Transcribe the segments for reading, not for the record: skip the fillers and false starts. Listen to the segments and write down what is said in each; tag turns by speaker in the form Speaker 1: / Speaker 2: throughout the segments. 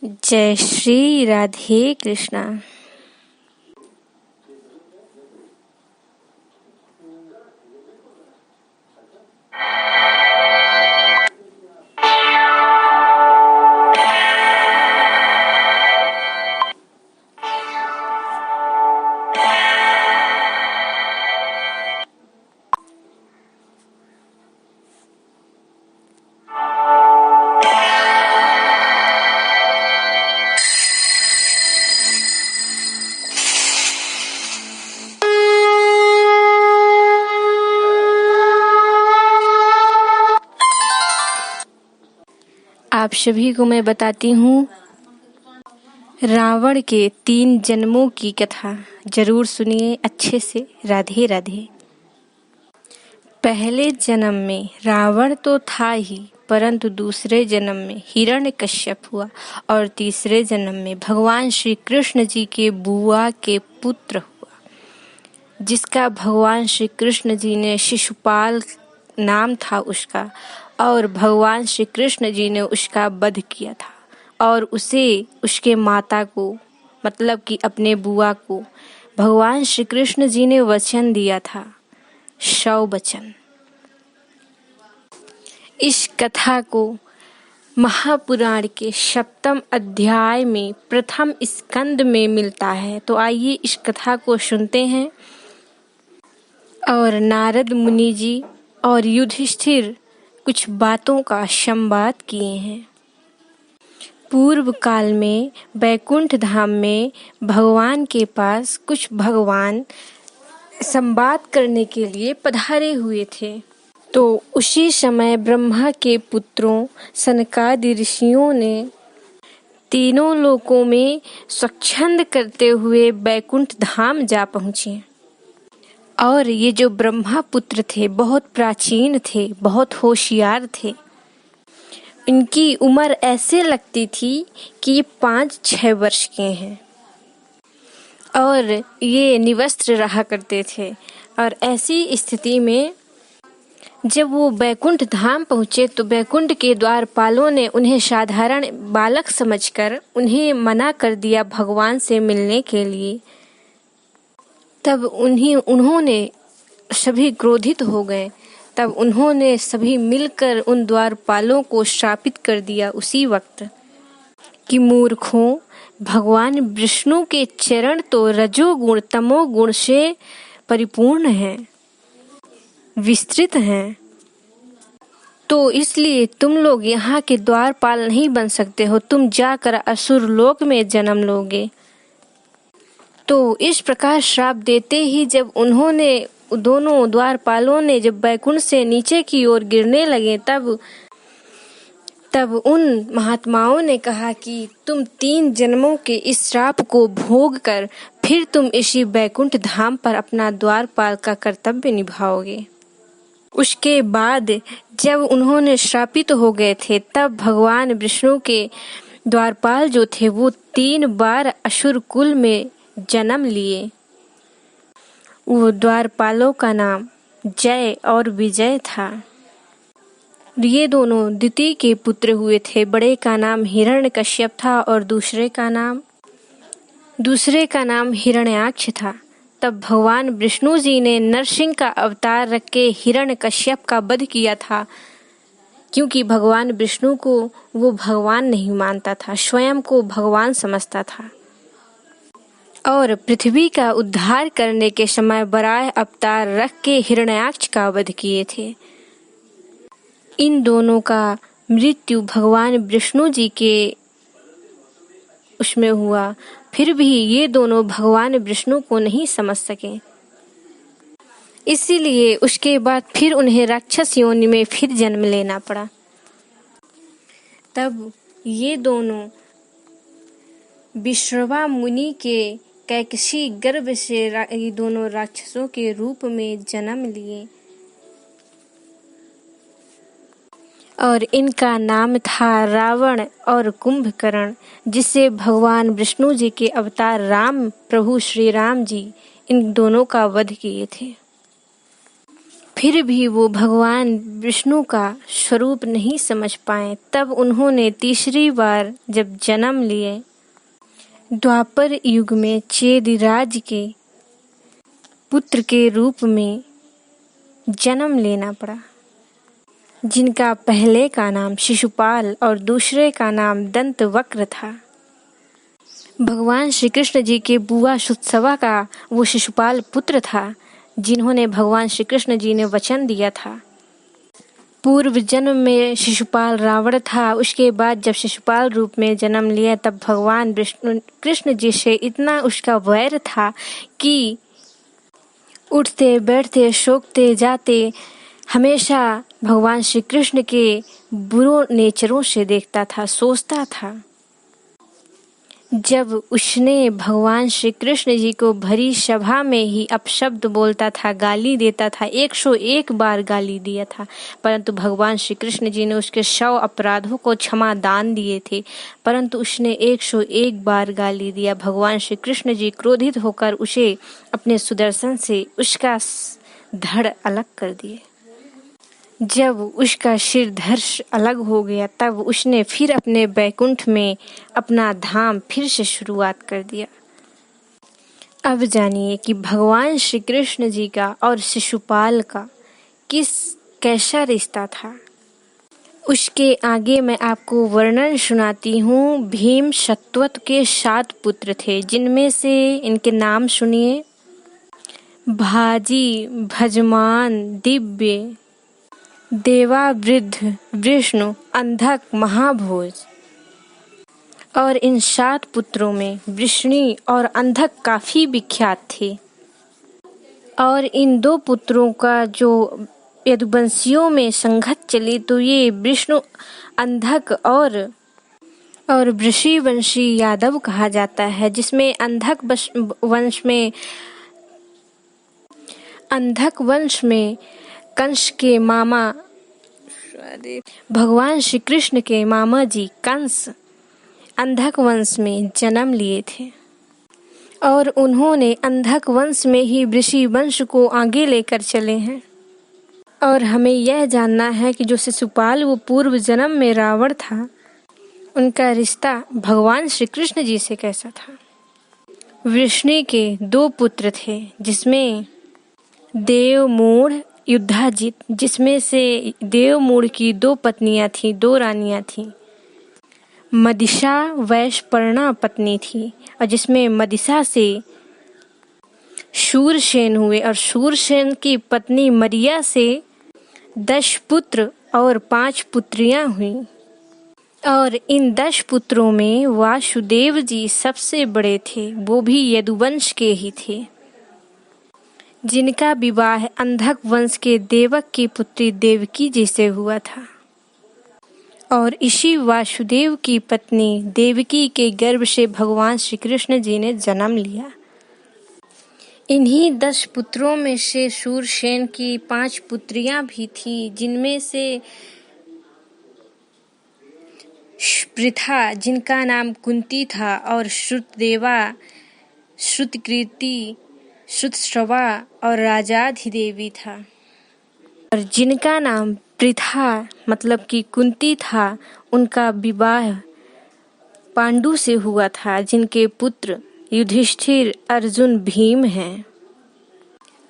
Speaker 1: जय श्री राधे कृष्णा। आप सभी को मैं बताती हूँ रावण के 3 जन्मों की कथा। जरूर सुनिए अच्छे से। राधे राधे। पहले जन्म में रावण तो था ही, परंतु दूसरे जन्म में हिरण्यकश्यप हुआ और तीसरे जन्म में भगवान श्री कृष्ण जी के बुआ के पुत्र हुआ, जिसका भगवान श्री कृष्ण जी ने शिशुपाल नाम था उसका, और भगवान श्री कृष्ण जी ने उसका वध किया था और उसे उसके माता को मतलब कि अपने बुआ को भगवान श्री कृष्ण जी ने वचन दिया था, 100 वचन। इस कथा को महापुराण के 7वें अध्याय में प्रथम स्कंद में मिलता है। तो आइए इस कथा को सुनते हैं। और नारद मुनि जी और युधिष्ठिर कुछ बातों का संवाद किए हैं। पूर्व काल में बैकुंठ धाम में भगवान के पास कुछ भगवान संवाद करने के लिए पधारे हुए थे। तो उसी समय ब्रह्मा के पुत्रों सनकादि ऋषियों ने तीनों लोकों में स्वच्छंद करते हुए बैकुंठ धाम जा पहुँचे। और ये जो ब्रह्मा पुत्र थे बहुत प्राचीन थे, बहुत होशियार थे। इनकी उम्र ऐसे लगती थी कि ये 5-6 वर्ष के हैं और ये निवस्त्र रहा करते थे। और ऐसी स्थिति में जब वो बैकुंठ धाम पहुँचे तो बैकुंठ के द्वारपालों ने उन्हें साधारण बालक समझकर उन्हें मना कर दिया भगवान से मिलने के लिए। तब उन्होंने सभी क्रोधित हो गए। तब उन्होंने सभी मिलकर उन द्वारपालों को शापित कर दिया उसी वक्त कि मूर्खों, भगवान विष्णु के चरण तो रजोगुण तमोगुण से परिपूर्ण हैं, विस्तृत हैं। तो इसलिए तुम लोग यहाँ के द्वारपाल नहीं बन सकते हो, तुम जाकर असुर लोक में जन्म लोगे। तो इस प्रकार श्राप देते ही जब उन्होंने दोनों द्वारपालों ने जब बैकुंठ से नीचे की ओर गिरने लगे तब उन महात्माओं ने कहा कि तुम 3 जन्मों के इस श्राप को भोग कर फिर तुम इसी बैकुंठ धाम पर अपना द्वारपाल का कर्तव्य निभाओगे। उसके बाद जब उन्होंने श्रापित हो गए थे तब भगवान विष्णु के द्वारपाल जो थे वो 3 बार असुर कुल में जन्म लिए। वो द्वारपालों का नाम जय और विजय था। ये दोनों द्वितीय के पुत्र हुए थे। बड़े का नाम हिरण्यकश्यप था और दूसरे का नाम हिरण्याक्ष था। तब भगवान विष्णु जी ने नरसिंह का अवतार रख के हिरण्यकश्यप का वध किया था, क्योंकि भगवान विष्णु को वो भगवान नहीं मानता था, स्वयं को भगवान समझता था। और पृथ्वी का उद्धार करने के समय वराह अवतार रख के हिरण्याक्ष का वध किए थे। इन दोनों का मृत्यु भगवान विष्णु जी के उसमें हुआ, फिर भी ये दोनों भगवान विष्णु को नहीं समझ सके। इसीलिए उसके बाद फिर उन्हें राक्षस योनि में फिर जन्म लेना पड़ा। तब ये दोनों विश्रवा मुनि के कैकसी गर्भ से ये दोनों राक्षसों के रूप में जन्म लिए और इनका नाम था रावण और कुंभकर्ण, जिसे भगवान विष्णु जी के अवतार राम प्रभु श्री राम जी इन दोनों का वध किए थे। फिर भी वो भगवान विष्णु का स्वरूप नहीं समझ पाए। तब उन्होंने तीसरी बार जब जन्म लिए, द्वापर युग में चेदिराज के पुत्र के रूप में जन्म लेना पड़ा, जिनका पहले का नाम शिशुपाल और दूसरे का नाम दंतवक्र था। भगवान श्री कृष्ण जी के बुआ सुत्सवा का वो शिशुपाल पुत्र था, जिन्होंने भगवान श्री कृष्ण जी ने वचन दिया था। पूर्व जन्म में शिशुपाल रावण था। उसके बाद जब शिशुपाल रूप में जन्म लिया, तब भगवान विष्णु कृष्ण जी से इतना उसका वैर था कि उठते बैठते सोते जाते हमेशा भगवान श्री कृष्ण के बुरे नेचरों से देखता था, सोचता था। जब उसने भगवान श्री कृष्ण जी को भरी सभा में ही अपशब्द बोलता था, गाली देता था, 101 बार गाली दिया था, परंतु भगवान श्री कृष्ण जी ने उसके 100 अपराधों को क्षमा दान दिए थे, परंतु उसने 101 बार गाली दिया। भगवान श्री कृष्ण जी क्रोधित होकर उसे अपने सुदर्शन से उसका धड़ अलग कर दिए। जब उसका सिर धड़ अलग हो गया, तब उसने फिर अपने बैकुंठ में अपना धाम फिर से शुरुआत कर दिया। अब जानिए कि भगवान श्री कृष्ण जी का और शिशुपाल का कैसा रिश्ता था। उसके आगे मैं आपको वर्णन सुनाती हूँ। भीम शतवत के 7 पुत्र थे, जिनमें से इनके नाम सुनिए। भाजी, भजमान, दिव्य, देवावृद्ध, विष्णु, अंधक, महाभोज। और इन 7 पुत्रों में वृष्णि और अंधक काफी विख्यात थे। और इन 2 पुत्रों का जो यदुवंशियों में संघर्ष चली, तो ये विष्णु अंधक और वृषिवंशी यादव कहा जाता है, जिसमें अंधक वंश में कंस के मामा भगवान श्री कृष्ण के मामा जी कंस अंधक वंश में जन्म लिए थे, और उन्होंने अंधक वंश में ही वृषि वंश को आगे लेकर चले हैं। और हमें यह जानना है कि जो शिशुपाल वो पूर्व जन्म में रावण था, उनका रिश्ता भगवान श्री कृष्ण जी से कैसा था। वृष्णि के 2 पुत्र थे, जिसमें देवमूढ़, युद्धाजित, जिसमें से देवमूढ़ की 2 पत्नियां थीं, 2 रानियां थीं। मदिशा वैशपर्णा पत्नी थी, और जिसमें मदिशा से शूरसेन हुए, और शूरसेन की पत्नी मरिया से 10 पुत्र और 5 पुत्रियां हुईं। और इन 10 पुत्रों में वासुदेव जी सबसे बड़े थे, वो भी यदुवंश के ही थे, जिनका विवाह अंधक वंश के देवक की पुत्री देवकी जी से हुआ था। और इसी वासुदेव की पत्नी देवकी के गर्भ से भगवान श्री कृष्ण जी ने जन्म लिया। इन्हीं 10 पुत्रों में से शूरसेन की 5 पुत्रियां भी थीं, जिनमें से पृथा, जिनका नाम कुंती था, और श्रुतदेवा, श्रुतकीर्ति, श्रुतश्रवा और राजाधिदेवी था। और जिनका नाम पृथा मतलब कि कुंती था, उनका विवाह पांडु से हुआ था, जिनके पुत्र युधिष्ठिर, अर्जुन, भीम हैं।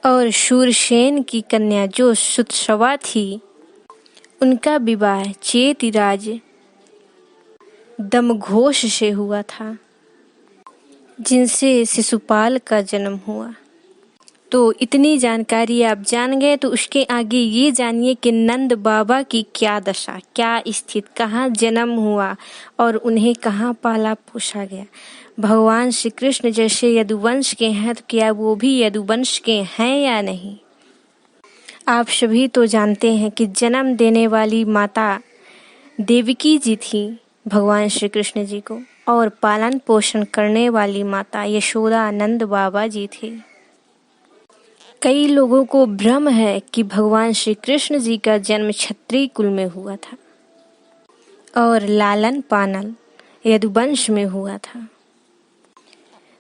Speaker 1: और शूरसेन की कन्या जो श्रुतश्रवा थी, उनका विवाह चेदिराज दमघोष से हुआ था, जिनसे शिशुपाल का जन्म हुआ। तो इतनी जानकारी आप जान गए, तो उसके आगे ये जानिए कि नंद बाबा की क्या दशा, क्या स्थिति, कहाँ जन्म हुआ और उन्हें कहाँ पाला पोसा गया। भगवान श्री कृष्ण जैसे यदुवंश के हैं, तो क्या वो भी यदुवंश के हैं या नहीं। आप सभी तो जानते हैं कि जन्म देने वाली माता देवकी जी थी भगवान श्री कृष्ण जी को, और पालन पोषण करने वाली माता यशोदा नंद बाबा जी थे। कई लोगों को भ्रम है कि भगवान श्री कृष्ण जी का जन्म क्षत्रिय कुल में हुआ था और लालन पालन यदुवंश में हुआ था,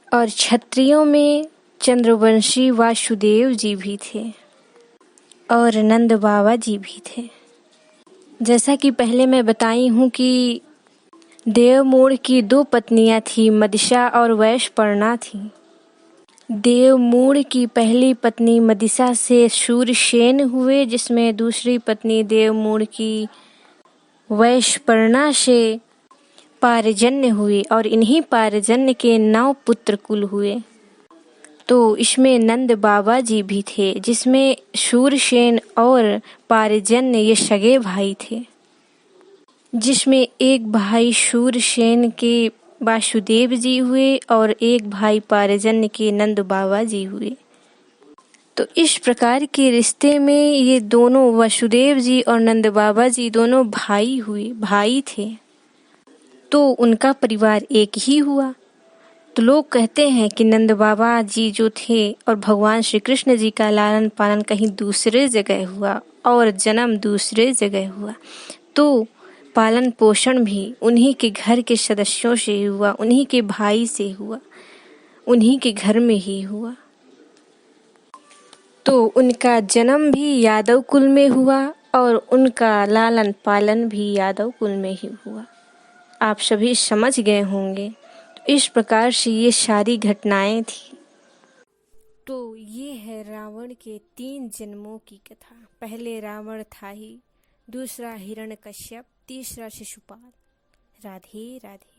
Speaker 1: और क्षत्रियों में चंद्रवंशी वासुदेव जी भी थे। और नंद बाबा जी भी थे। जैसा कि पहले मैं बताई हूँ कि देवमूढ़ की 2 पत्नियां थी, मदिशा और वैशपर्णा थी। देवमूढ़ की पहली पत्नी मदिशा से शूरसेन हुए, जिसमें दूसरी पत्नी देवमूढ़ की वैशपर्णा से पारजन्य हुए और इन्हीं पारजन्य के 9 पुत्र कुल हुए। तो इसमें नंद बाबा जी भी थे, जिसमें शूरसेन और पारजन्य ये सगे भाई थे। जिसमें एक भाई शूरसेन के वासुदेव जी हुए और एक भाई पारजन्य के नंद बाबा जी हुए। तो इस प्रकार के रिश्ते में ये दोनों वासुदेव जी और नंद बाबा जी दोनों भाई हुए, भाई थे। तो उनका परिवार एक ही हुआ। तो लोग कहते हैं कि नंद बाबा जी जो थे और भगवान श्री कृष्ण जी का लालन पालन कहीं दूसरे जगह हुआ और जन्म दूसरे जगह हुआ, तो पालन पोषण भी उन्हीं के घर के सदस्यों से हुआ, उन्हीं के भाई से हुआ, उन्हीं के घर में ही हुआ। तो उनका जन्म भी यादव कुल में हुआ और उनका लालन पालन भी यादव कुल में ही हुआ। आप सभी समझ गए होंगे। तो इस प्रकार से ये सारी घटनाएं थी। तो ये है रावण के 3 जन्मों की कथा। पहले रावण था ही, दूसरा हिरण्यकश्यप, तीसरा शिशुपाल। राधे राधे।